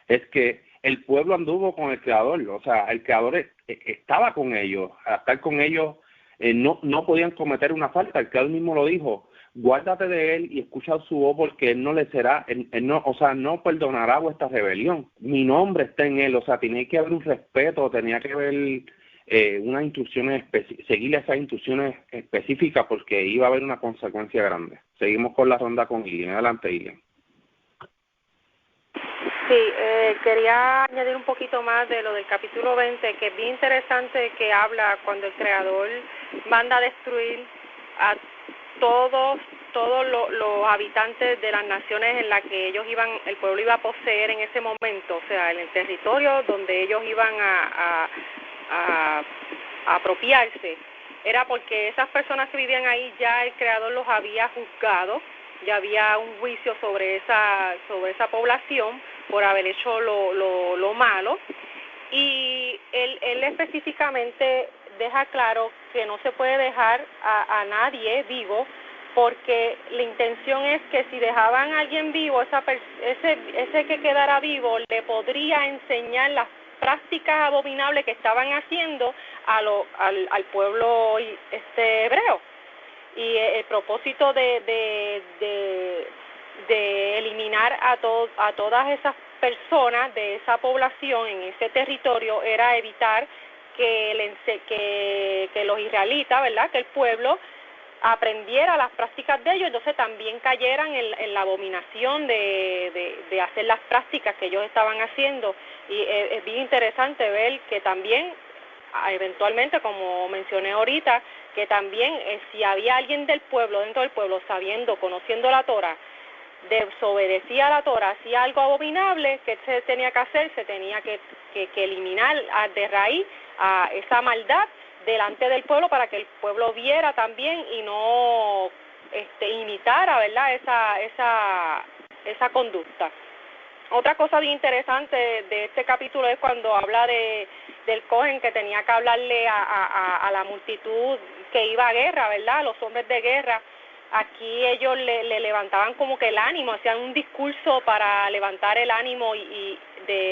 es que el pueblo anduvo con el Creador, o sea, el Creador estaba con ellos. Al estar con ellos no podían cometer una falta. El Creador mismo lo dijo: guárdate de él y escucha su voz, porque él no le será, no perdonará vuestra rebelión. Mi nombre está en él. O sea, tenía que haber un respeto, tenía que haber unas instrucciones, seguir esas instrucciones específicas, porque iba a haber una consecuencia grande. Seguimos con la ronda con Ilian. Adelante, Ilian. Sí, quería añadir un poquito más de lo del capítulo 20, que es bien interesante, que habla cuando el Creador manda a destruir a todos los habitantes de las naciones en las que el pueblo iba a poseer en ese momento, o sea, en el territorio donde ellos iban a apropiarse. Era porque esas personas que vivían ahí ya el Creador los había juzgado, ya había un juicio sobre esa población por haber hecho lo malo, y él específicamente deja claro que no se puede dejar a nadie vivo, porque la intención es que si dejaban a alguien vivo, ese que quedara vivo le podría enseñar prácticas abominables que estaban haciendo al pueblo hebreo. Y el propósito de eliminar a todas esas personas de esa población en ese territorio era evitar que los israelitas, ¿verdad?, que el pueblo aprendiera las prácticas de ellos, entonces también cayeran en la abominación de hacer las prácticas que ellos estaban haciendo. Y es bien interesante ver que también, eventualmente, como mencioné ahorita, que también si había alguien del pueblo, dentro del pueblo, conociendo la Torah, desobedecía a la Torah, hacía algo abominable, que se tenía que hacer, se tenía que eliminar de raíz a esa maldad delante del pueblo, para que el pueblo viera también y no imitara, ¿verdad?, esa conducta. Otra cosa bien interesante de este capítulo es cuando habla del Cohen, que tenía que hablarle a la multitud que iba a guerra, ¿verdad?, a los hombres de guerra. Aquí ellos le levantaban como que el ánimo, hacían un discurso para levantar el ánimo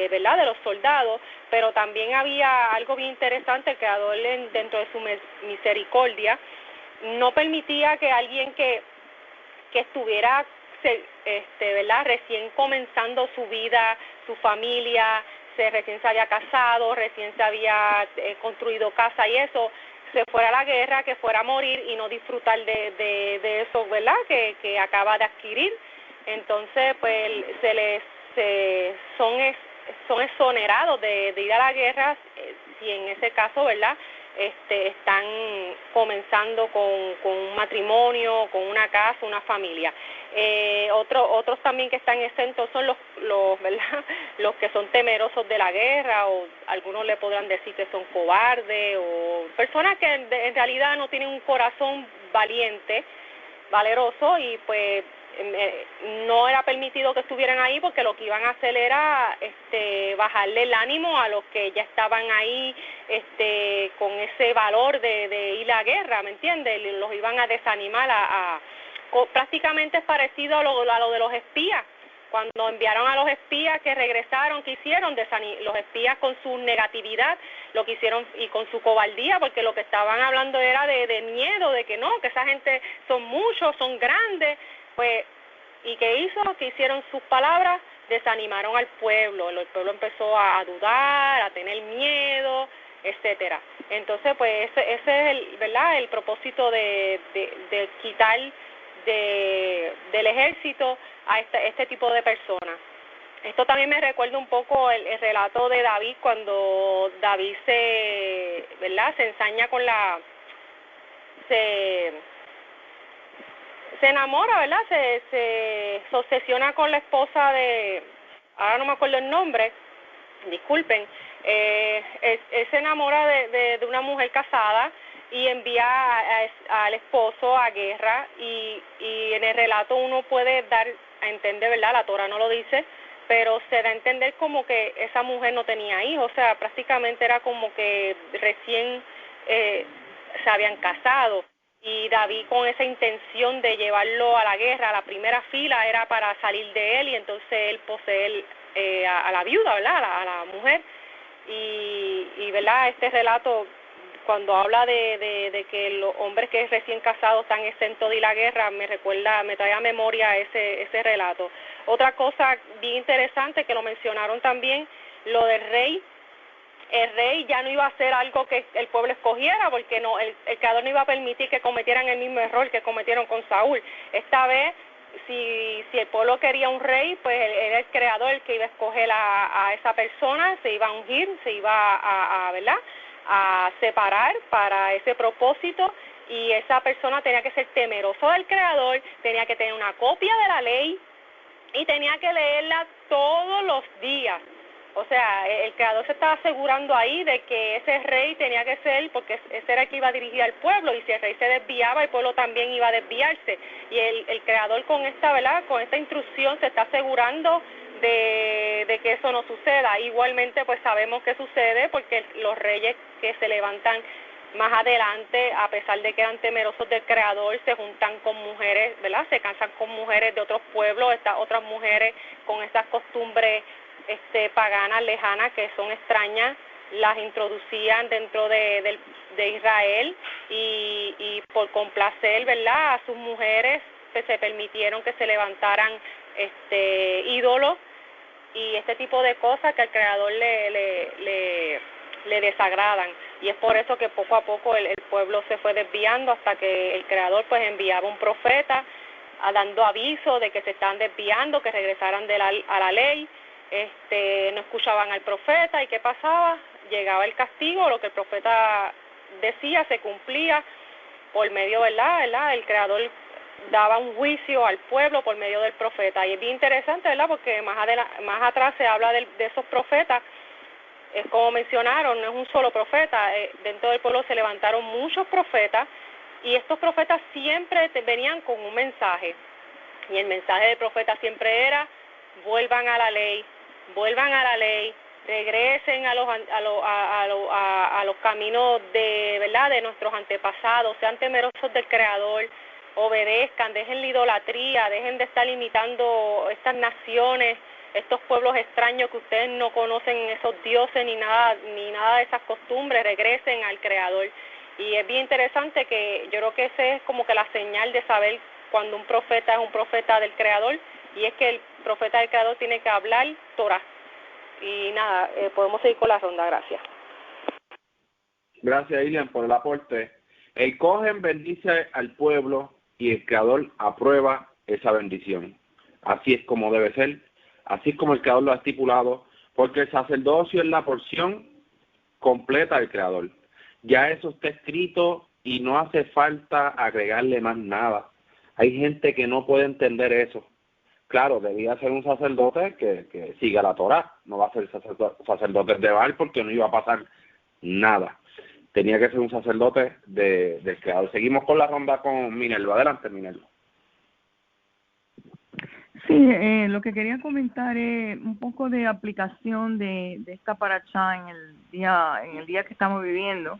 ¿verdad?, de los soldados, pero también había algo bien interesante. El Creador, dentro de su misericordia, no permitía que alguien que estuviera ¿verdad?, recién comenzando su vida, su familia, recién se había casado, recién se había construido casa y eso, se fuera a la guerra, que fuera a morir y no disfrutar de eso, ¿verdad?, que acaba de adquirir. Entonces, pues son exonerados de ir a la guerra si en ese caso, ¿verdad?, están comenzando con un matrimonio, con una casa, una familia. Otros también que están exentos son los ¿verdad?, los que son temerosos de la guerra, o algunos le podrán decir que son cobardes, o personas que en realidad no tienen un corazón valeroso, y pues no era permitido que estuvieran ahí, porque lo que iban a hacer era bajarle el ánimo a los que ya estaban ahí con ese valor de ir a la guerra, ¿me entiendes? Los iban a desanimar prácticamente es parecido a lo de los espías. Cuando enviaron a los espías que regresaron, ¿qué hicieron? Los espías, con su negatividad, lo que hicieron, y con su cobardía, porque lo que estaban hablando era de miedo, de que no, que esa gente son muchos, son grandes, pues, ¿y qué hizo? ¿Qué hicieron sus palabras? Desanimaron al pueblo. El pueblo empezó a dudar, a tener miedo, etcétera. Entonces, pues, ese es ¿verdad?, el propósito de quitar del ejército a este tipo de personas. Esto también me recuerda un poco el relato de David, cuando David ¿verdad?, se ensaña con se enamora, ¿verdad?, se obsesiona con la esposa ahora no me acuerdo el nombre, disculpen, él se enamora de una mujer casada y envía al esposo a guerra, y en el relato uno puede dar a entender, ¿verdad?, la Torah no lo dice, pero se da a entender como que esa mujer no tenía hijos, o sea, prácticamente era como que recién se habían casado, y David, con esa intención de llevarlo a la guerra, a la primera fila, era para salir de él y entonces él poseer a la viuda, ¿verdad?, a la mujer. Y ¿verdad?, este relato, cuando habla de que los hombres que recién casados están exentos de ir a la guerra, me trae a memoria ese relato. Otra cosa bien interesante que lo mencionaron también, lo del rey. El rey ya no iba a hacer algo que el pueblo escogiera, porque no, el Creador no iba a permitir que cometieran el mismo error que cometieron con Saúl. Esta vez, si el pueblo quería un rey, pues era el Creador el que iba a escoger a esa persona, se iba a ungir, se iba ¿verdad?, a separar para ese propósito, y esa persona tenía que ser temeroso del Creador, tenía que tener una copia de la ley y tenía que leerla todos los días. O sea, el Creador se estaba asegurando ahí de que ese rey tenía que ser, porque ese era el que iba a dirigir al pueblo, y si el rey se desviaba, el pueblo también iba a desviarse. Y el Creador, con esta, ¿verdad?, con esta instrucción, se está asegurando de que eso no suceda. Igualmente, pues sabemos que sucede, porque los reyes que se levantan más adelante, a pesar de que eran temerosos del Creador, se juntan con mujeres, ¿verdad?, se casan con mujeres de otros pueblos, estas otras mujeres con esas costumbres paganas lejanas que son extrañas, las introducían dentro de Israel y por complacer, ¿verdad?, a sus mujeres, que se permitieron que se levantaran ídolos y este tipo de cosas que al Creador le desagradan, y es por eso que poco a poco el pueblo se fue desviando hasta que el Creador pues enviaba un profeta dando aviso de que se están desviando, que regresaran a la ley. No escuchaban al profeta, y ¿qué pasaba? Llegaba el castigo, lo que el profeta decía se cumplía por medio, ¿verdad? El Creador daba un juicio al pueblo por medio del profeta, y es bien interesante, ¿verdad?, porque más atrás se habla de esos profetas. Como mencionaron, no es un solo profeta, dentro del pueblo se levantaron muchos profetas, y estos profetas siempre venían con un mensaje, y el mensaje del profeta siempre era: vuelvan a la ley, regresen a los caminos de, ¿verdad?, de nuestros antepasados, sean temerosos del Creador, obedezcan, dejen la idolatría, dejen de estar imitando estas naciones, estos pueblos extraños que ustedes no conocen, esos dioses ni nada de esas costumbres, regresen al Creador. Y es bien interesante que yo creo que ese es como que la señal de saber cuando un profeta es un profeta del Creador, y es que el profeta del Creador tiene que hablar Torah. Y nada, podemos seguir con la ronda, gracias. Gracias, Ilian, por el aporte. El Cohen bendice al pueblo y el Creador aprueba esa bendición. Así es como debe ser, así es como el Creador lo ha estipulado, porque el sacerdocio es la porción completa del Creador. Ya eso está escrito y no hace falta agregarle más nada. Hay gente que no puede entender eso. Claro, debía ser un sacerdote que siga la Torá, no va a ser sacerdote de Baal porque no iba a pasar nada. Tenía que ser un sacerdote del Creador. Seguimos con la ronda con Minerva. Adelante, Minerva. Sí, lo que quería comentar es un poco de aplicación de esta parashá en el día que estamos viviendo.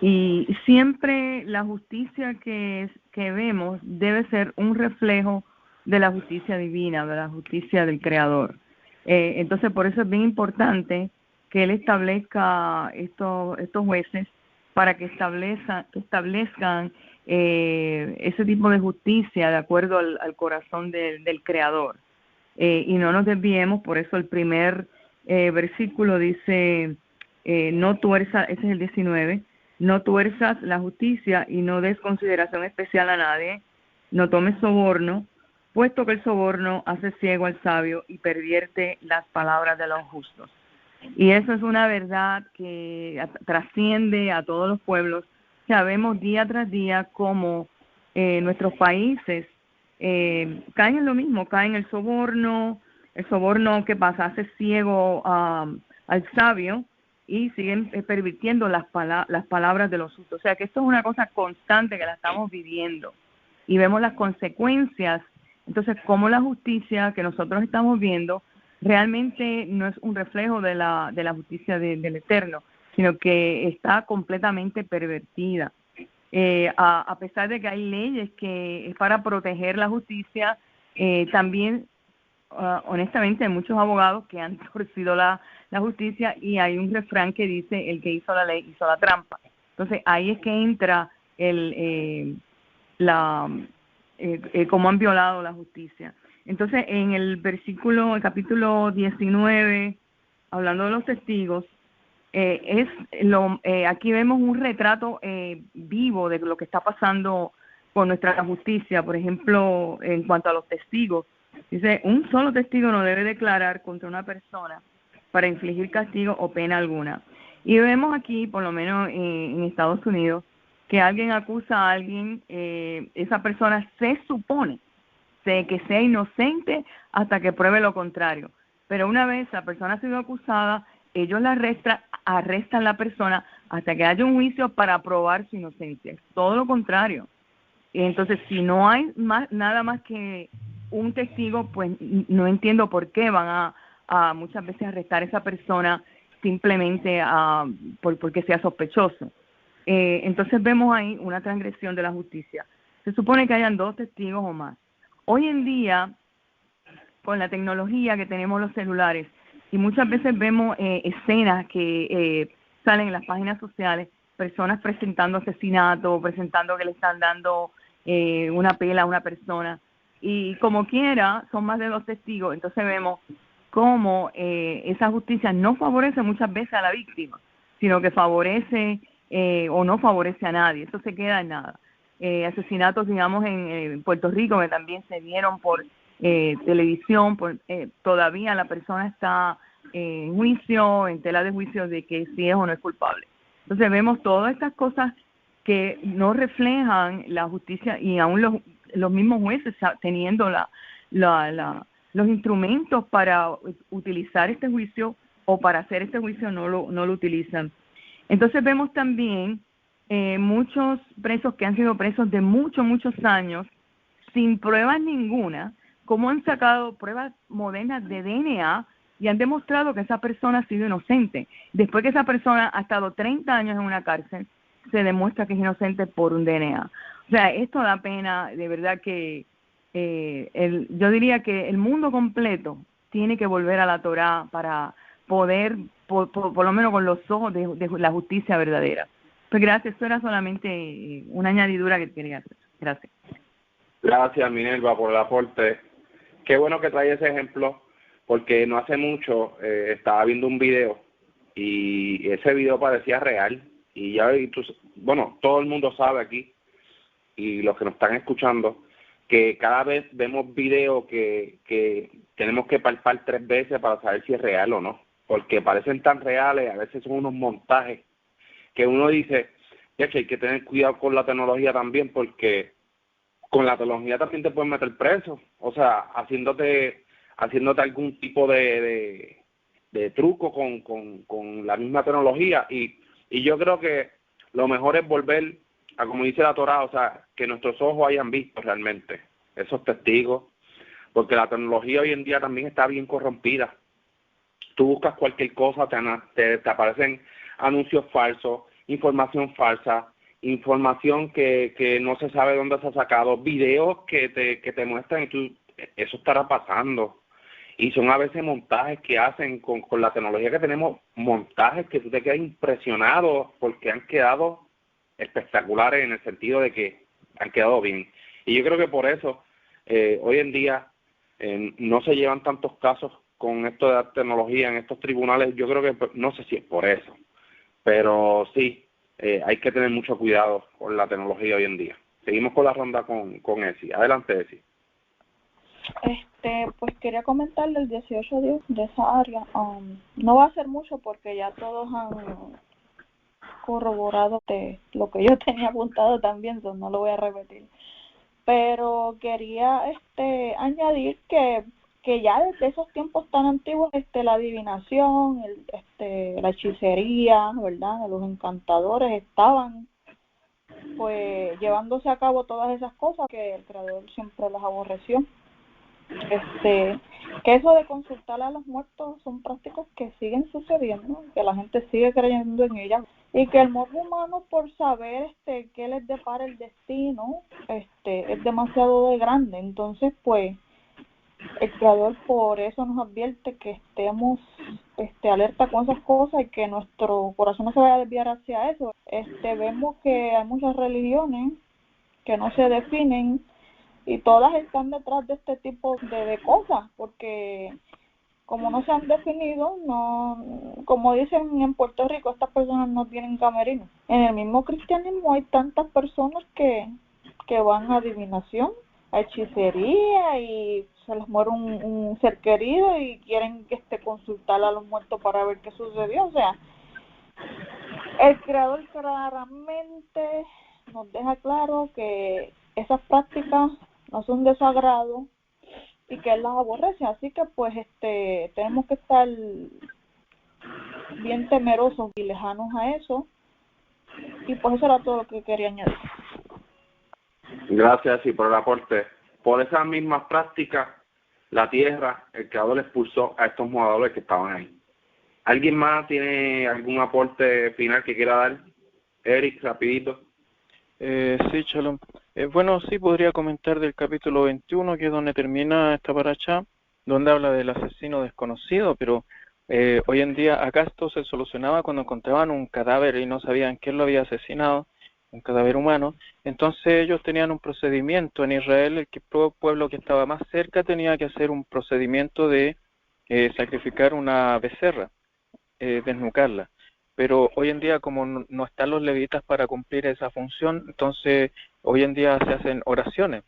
Y siempre la justicia que vemos debe ser un reflejo de la justicia divina, de la justicia del Creador. Entonces, por eso es bien importante que Él establezca estos jueces para que establezcan ese tipo de justicia de acuerdo al corazón del Creador. Y no nos desviemos, por eso el primer versículo dice, no tuerza, ese es el 19, no tuerzas la justicia y no des consideración especial a nadie, no tomes soborno, puesto que el soborno hace ciego al sabio y pervierte las palabras de los justos. Y eso es una verdad que trasciende a todos los pueblos. Sabemos día tras día cómo nuestros países caen en lo mismo, caen en el soborno que pasa, hace ciego al sabio, y siguen pervirtiendo las palabras de los justos. O sea que esto es una cosa constante que la estamos viviendo y vemos las consecuencias. Entonces, cómo la justicia que nosotros estamos viendo realmente no es un reflejo de la justicia del Eterno, sino que está completamente pervertida. A pesar de que hay leyes que es para proteger la justicia, también honestamente hay muchos abogados que han torcido la justicia, y hay un refrán que dice: el que hizo la ley hizo la trampa. Entonces ahí es que entra cómo han violado la justicia. Entonces en el capítulo 19, hablando de los testigos, aquí vemos un retrato vivo de lo que está pasando con nuestra justicia. Por ejemplo, en cuanto a los testigos, dice: un solo testigo no debe declarar contra una persona para infligir castigo o pena alguna. Y vemos aquí, por lo menos en Estados Unidos, que alguien acusa a alguien, esa persona se supone que sea inocente hasta que pruebe lo contrario. Pero una vez la persona ha sido acusada, ellos la arrestan a la persona hasta que haya un juicio para probar su inocencia. Es todo lo contrario. Entonces, si no hay nada más que un testigo, pues no entiendo por qué van a muchas veces arrestar a esa persona simplemente porque sea sospechoso. Entonces vemos ahí una transgresión de la justicia. Se supone que hayan 2 testigos o más. Hoy en día, con la tecnología que tenemos los celulares, Y muchas veces vemos escenas que salen en las páginas sociales, personas presentando asesinatos, presentando que le están dando una pela a una persona, y como quiera son más de 2 testigos. Entonces vemos cómo esa justicia no favorece muchas veces a la víctima, sino que favorece o no favorece a nadie. Eso se queda en nada. Asesinatos, digamos, en Puerto Rico, que también se dieron por televisión, todavía la persona está en juicio, en tela de juicio de que si es o no es culpable. Entonces vemos todas estas cosas que no reflejan la justicia, y aún los mismos jueces teniendo los instrumentos para utilizar este juicio o para hacer este juicio no lo utilizan. Entonces vemos también muchos presos que han sido presos de muchos años sin pruebas ninguna, cómo han sacado pruebas modernas de DNA y han demostrado que esa persona ha sido inocente. Después que esa persona ha estado 30 años en una cárcel, se demuestra que es inocente por un DNA. O sea, esto da pena, de verdad que yo diría que el mundo completo tiene que volver a la Torá para poder, por lo menos con los ojos de la justicia verdadera. Pues gracias, eso era solamente una añadidura que quería hacer. Gracias. Gracias, Minerva, por el aporte. Qué bueno que trae ese ejemplo, porque no hace mucho estaba viendo un video y ese video parecía real. Y ya, bueno, todo el mundo sabe aquí, y los que nos están escuchando, que cada vez vemos videos que tenemos que palpar 3 veces para saber si es real o no, porque parecen tan reales, a veces son unos montajes que uno dice, ya que hay que tener cuidado con la tecnología también, porque con la tecnología también te pueden meter preso, o sea, haciéndote algún tipo de truco con la misma tecnología, y yo creo que lo mejor es volver a, como dice la Torá, o sea, que nuestros ojos hayan visto realmente esos testigos, porque la tecnología hoy en día también está bien corrompida. Tú buscas cualquier cosa, te aparecen anuncios falsos, información falsa, información que no se sabe dónde se ha sacado, videos que te muestran, y tú, eso estará pasando. Y son a veces montajes que hacen con la tecnología que tenemos, montajes que tú te quedas impresionado porque han quedado espectaculares, en el sentido de que han quedado bien. Y yo creo que por eso hoy en día no se llevan tantos casos con esto de la tecnología en estos tribunales. Yo creo que, no sé si es por eso, pero sí, hay que tener mucho cuidado con la tecnología hoy en día. Seguimos con la ronda con Esi. Adelante, Esi. Pues quería comentarle el 18 de esa área. No va a ser mucho porque ya todos han corroborado de lo que yo tenía apuntado también, no lo voy a repetir. Pero quería añadir que ya desde esos tiempos tan antiguos la adivinación, la hechicería, ¿verdad? Los encantadores estaban pues llevándose a cabo todas esas cosas que el Creador siempre las aborreció. Que eso de consultar a los muertos son prácticas que siguen sucediendo, que la gente sigue creyendo en ellas, y que el morbo humano por saber qué les depara el destino es demasiado grande. Entonces pues el Creador por eso nos advierte que estemos alerta con esas cosas y que nuestro corazón no se vaya a desviar hacia eso. Vemos que hay muchas religiones que no se definen y todas están detrás de este tipo de cosas, porque como no se han definido, no, como dicen en Puerto Rico, estas personas no tienen camerino. En el mismo cristianismo hay tantas personas que van a adivinación, a hechicería, y se les muere un ser querido y quieren consultar a los muertos para ver qué sucedió. O sea, el Creador claramente nos deja claro que esas prácticas no son de su agrado y que Él las aborrece. Así que pues tenemos que estar bien temerosos y lejanos a eso. Y pues eso era todo lo que quería añadir. Gracias, y por el aporte. Por esas mismas prácticas, la tierra, el Creador expulsó a estos moradores que estaban ahí. ¿Alguien más tiene algún aporte final que quiera dar? Eric, rapidito. Sí, Shalom. Bueno, sí podría comentar del capítulo 21, que es donde termina esta paracha, donde habla del asesino desconocido, pero Hoy en día acá esto se solucionaba cuando encontraban un cadáver y no sabían quién lo había asesinado, un cadáver humano. Entonces ellos tenían un procedimiento en Israel, el pueblo que estaba más cerca tenía que hacer un procedimiento de sacrificar una becerra, desnucarla. Pero hoy en día, como no están los levitas para cumplir esa función, entonces hoy en día se hacen oraciones.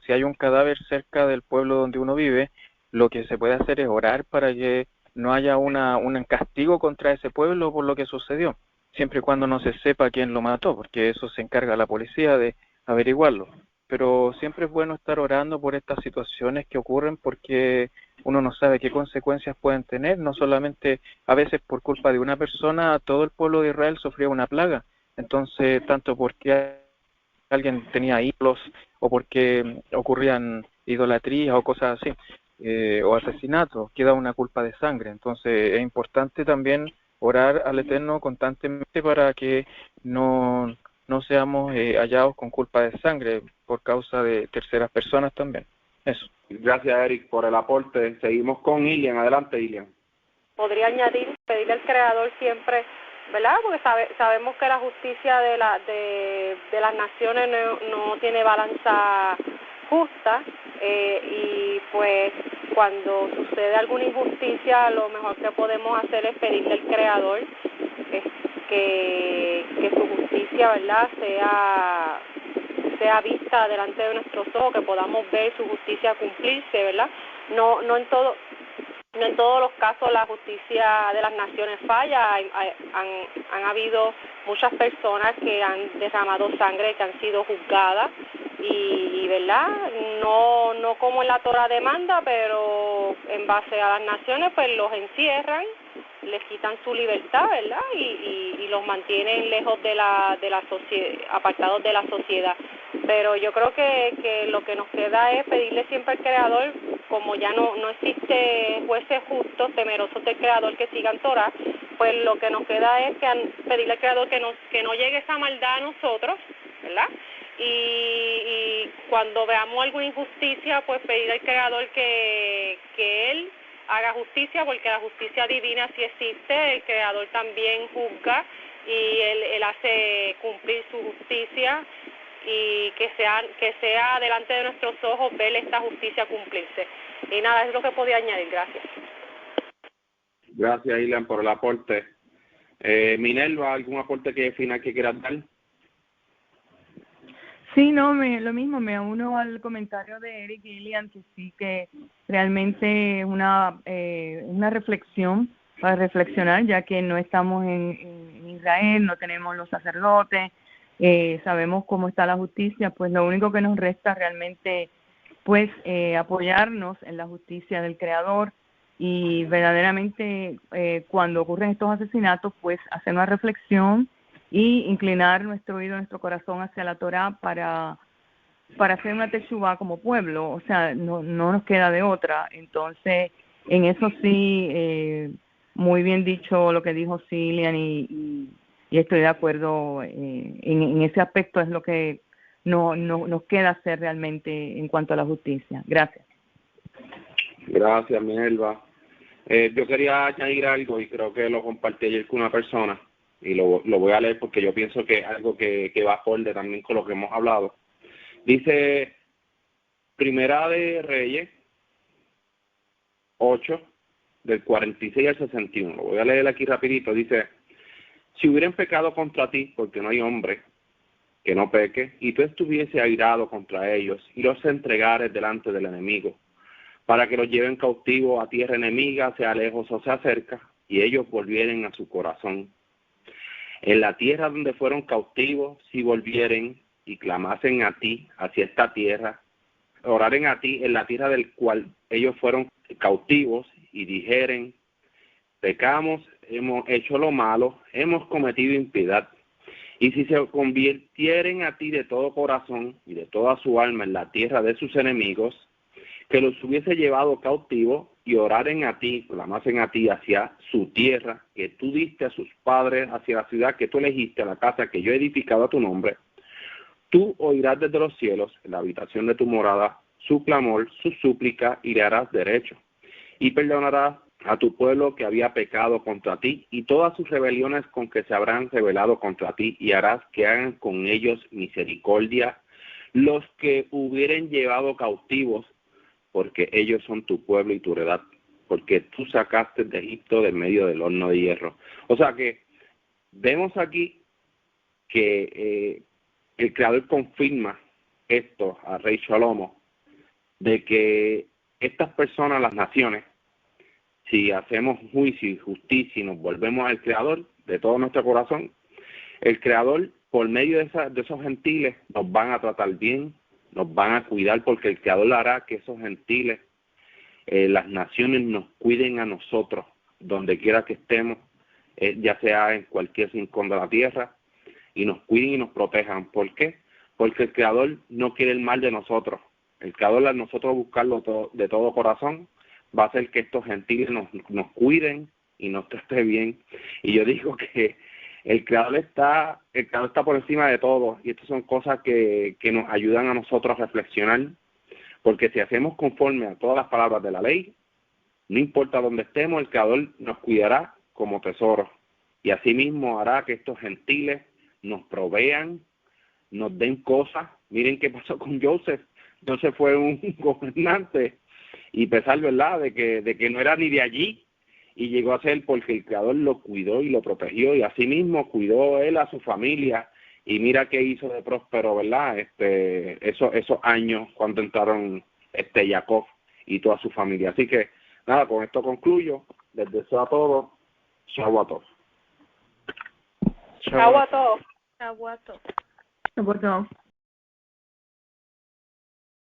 Si hay un cadáver cerca del pueblo donde uno vive, lo que se puede hacer es orar para que no haya un castigo contra ese pueblo por lo que sucedió, siempre y cuando no se sepa quién lo mató, porque eso se encarga la policía de averiguarlo. Pero siempre es bueno estar orando por estas situaciones que ocurren, porque uno no sabe qué consecuencias pueden tener, no solamente a veces por culpa de una persona, todo el pueblo de Israel sufría una plaga. Entonces, tanto porque alguien tenía ídolos o porque ocurrían idolatrías o cosas así, o asesinatos, queda una culpa de sangre. Entonces, es importante también orar al Eterno constantemente para que no seamos hallados con culpa de sangre por causa de terceras personas también. Eso. Gracias, Eric, por el aporte. Seguimos con Ilian. Adelante, Ilian. Podría añadir, pedirle al Creador siempre, ¿verdad? Porque sabemos que la justicia de las naciones no tiene balanza justa, y pues cuando sucede alguna injusticia, lo mejor que podemos hacer es pedirle al Creador que su justicia, ¿verdad?, sea vista delante de nuestros ojos, que podamos ver su justicia cumplirse, ¿verdad? No en todos los casos la justicia de las naciones falla. Han habido muchas personas que han derramado sangre, que han sido juzgadas y ¿verdad? No como en la Torah demanda, pero en base a las naciones pues los encierran, les quitan su libertad, ¿verdad? Y los mantienen lejos de la sociedad, apartados de la sociedad. Pero yo creo que lo que nos queda es pedirle siempre al Creador, como ya no existe jueces justos, temerosos del Creador que sigan Torah, pues lo que nos queda es pedirle al Creador que no llegue esa maldad a nosotros, ¿verdad? Y cuando veamos alguna injusticia, pues pedirle al Creador que Él haga justicia, porque la justicia divina sí existe. El Creador también juzga y Él hace cumplir su justicia, y que sea delante de nuestros ojos ver esta justicia cumplirse. Y nada, es lo que podía añadir. Gracias. Gracias, Ilan, por el aporte. Minerva, ¿algún aporte final que quieras dar? Sí, no, lo mismo, me uno al comentario de Eric y Ilian, que sí, que realmente es una reflexión para reflexionar, ya que no estamos en Israel, no tenemos los sacerdotes, sabemos cómo está la justicia, pues lo único que nos resta realmente pues apoyarnos en la justicia del Creador, y verdaderamente cuando ocurren estos asesinatos, pues hacer una reflexión y inclinar nuestro oído, nuestro corazón hacia la Torah para hacer una teshuvá como pueblo. O sea, no nos queda de otra. Entonces, en eso sí, muy bien dicho lo que dijo Cilian, y estoy de acuerdo en ese aspecto. Es lo que nos queda hacer realmente en cuanto a la justicia. Gracias. Gracias, Minerva. Yo quería añadir algo, y creo que lo compartí ayer con una persona, y lo voy a leer porque yo pienso que es algo que va acorde también con lo que hemos hablado. Dice Primera de Reyes 8, del 46 al 61. Lo voy a leer aquí rapidito. Dice: si hubieran pecado contra ti, porque no hay hombre que no peque, y tú estuviese airado contra ellos, y los entregares delante del enemigo, para que los lleven cautivos a tierra enemiga, sea lejos o sea cerca, y ellos volvieren a su corazón. En la tierra donde fueron cautivos, si volvieren y clamasen a ti hacia esta tierra, oraren a ti en la tierra del cual ellos fueron cautivos, y dijeren: pecamos, hemos hecho lo malo, hemos cometido impiedad. Y si se convirtieren a ti de todo corazón y de toda su alma en la tierra de sus enemigos, que los hubiese llevado cautivos, y oraren a ti, clamasen a ti hacia su tierra, que tú diste a sus padres, hacia la ciudad que tú elegiste, a la casa que yo he edificado a tu nombre, tú oirás desde los cielos, en la habitación de tu morada, su clamor, su súplica, y le harás derecho, y perdonarás a tu pueblo que había pecado contra ti, y todas sus rebeliones con que se habrán rebelado contra ti, y harás que hagan con ellos misericordia los que hubieren llevado cautivos, porque ellos son tu pueblo y tu heredad, porque tú sacaste de Egipto del medio del horno de hierro. O sea que vemos aquí que el Creador confirma esto a Rey Shalomo, de que estas personas, las naciones, si hacemos juicio y justicia y nos volvemos al Creador de todo nuestro corazón, el Creador, por medio de esos gentiles, nos van a tratar bien, nos van a cuidar, porque el Creador hará que esos gentiles, las naciones, nos cuiden a nosotros, donde quiera que estemos, ya sea en cualquier rincón de la tierra, y nos cuiden y nos protejan. ¿Por qué? Porque el Creador no quiere el mal de nosotros. El Creador, al nosotros buscarlo de todo corazón, va a hacer que estos gentiles nos cuiden y nos trate bien. Y yo digo que el Creador está por encima de todo, y estas son cosas que nos ayudan a nosotros a reflexionar, porque si hacemos conforme a todas las palabras de la ley, no importa dónde estemos, el Creador nos cuidará como tesoro, y asimismo hará que estos gentiles nos provean, nos den cosas. Miren qué pasó con Joseph. Joseph fue un gobernante, y pesar, ¿verdad?, de que no era ni de allí, y llegó a ser porque el Creador lo cuidó y lo protegió, y asimismo cuidó él a su familia, y mira qué hizo de próspero, ¿verdad?, esos años cuando entraron Jacob y toda su familia. Así que nada, con esto concluyo. Les deseo a todos chau a todos. Chau a todos. Aguato. Bueno.